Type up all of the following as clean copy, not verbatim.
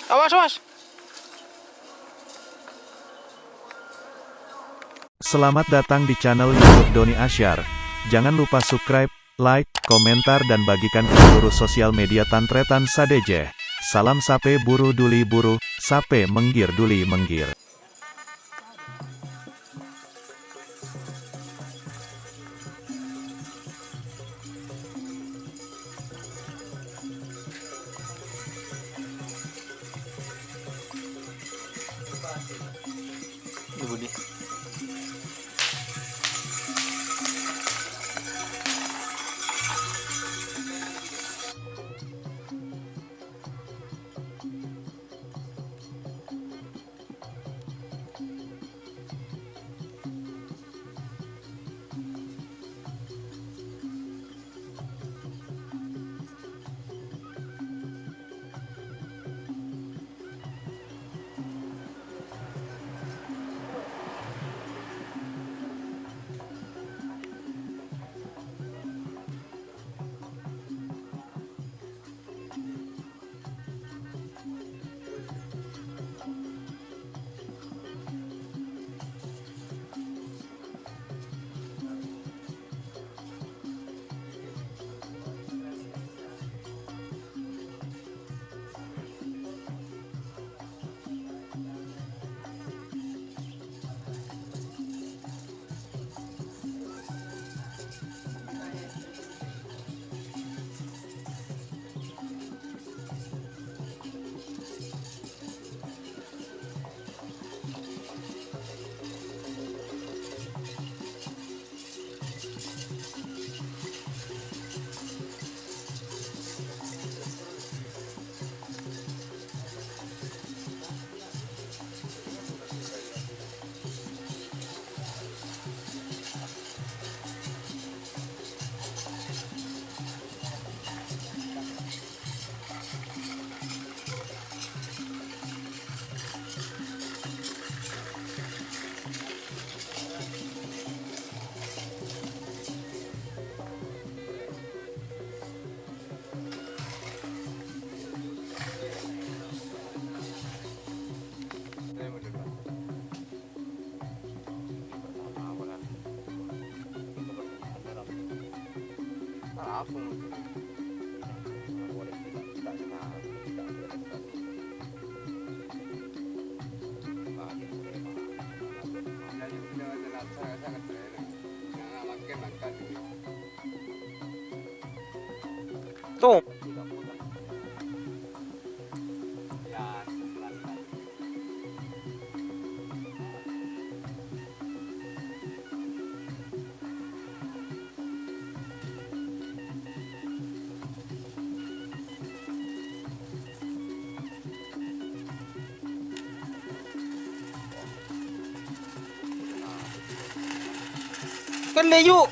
Awas, awas. Selamat datang di channel YouTube Doni Asyar. Jangan lupa subscribe, like, komentar dan bagikan ke seluruh sosial media Tantretan Sadejeh. Salam sape buru duli buru, sape menggir duli menggir. Ibu di. Tuh. Kan yuk.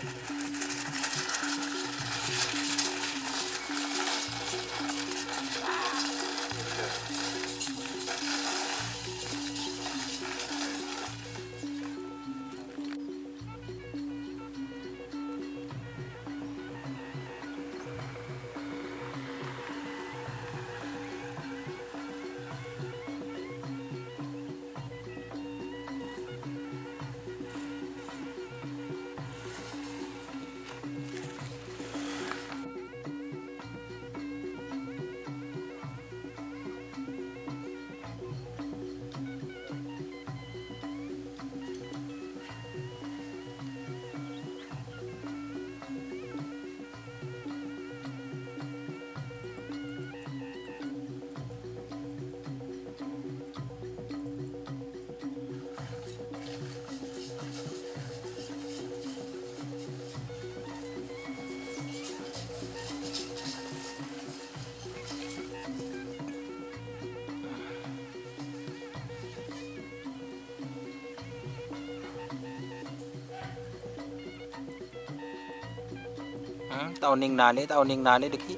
Tahun ning nani deki.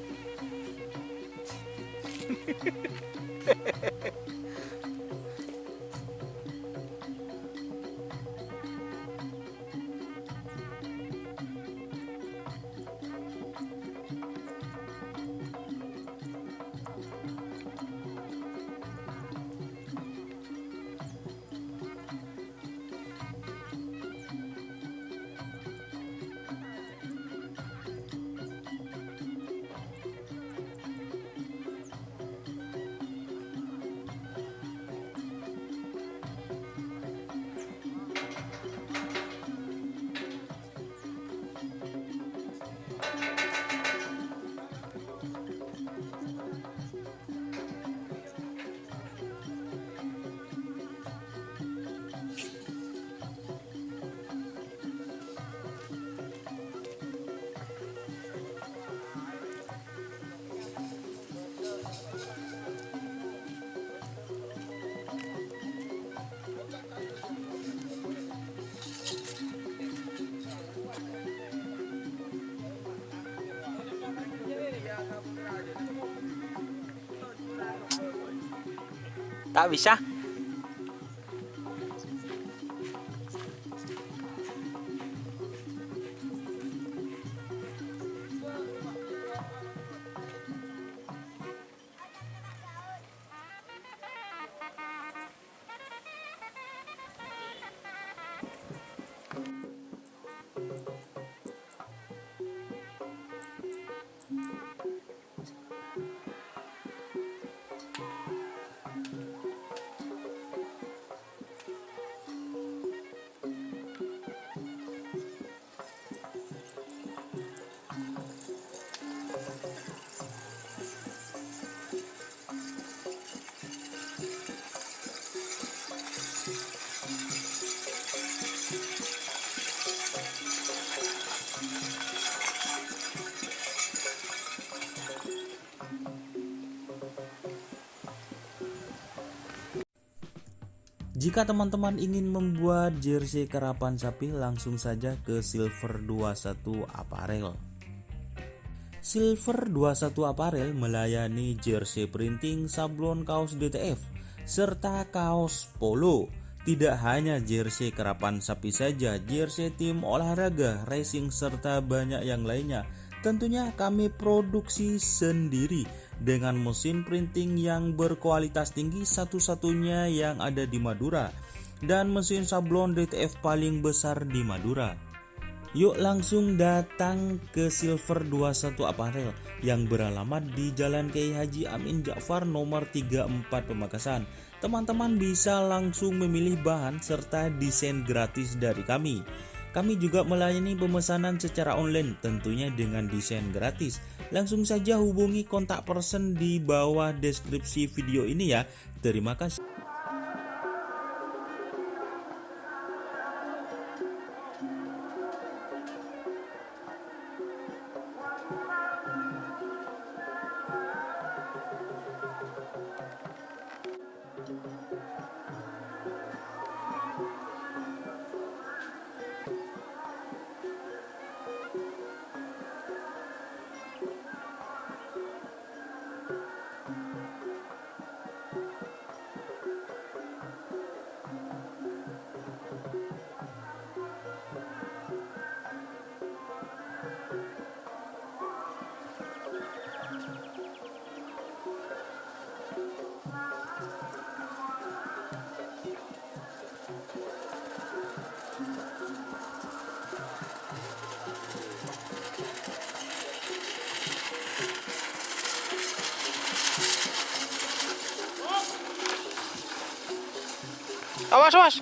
Tak bisa. Jika teman-teman ingin membuat jersey karapan sapi, langsung saja ke Silver 21 Apparel. Silver 21 Apparel melayani jersey printing, sablon kaos DTF, serta kaos polo. Tidak hanya jersey karapan sapi saja, jersey tim olahraga, racing, serta banyak yang lainnya. Tentunya kami produksi sendiri dengan mesin printing yang berkualitas tinggi, satu-satunya yang ada di Madura, dan mesin sablon DTF paling besar di Madura. Yuk langsung datang ke Silver 21 Apparel yang beralamat di Jalan Kiai Haji Amin Ja'far nomor 34 Pamekasan. Teman-teman bisa langsung memilih bahan serta desain gratis dari kami. Kami juga melayani pemesanan secara online, tentunya dengan desain gratis. Langsung saja hubungi kontak person di bawah deskripsi video ini ya. Terima kasih. Awas, awas.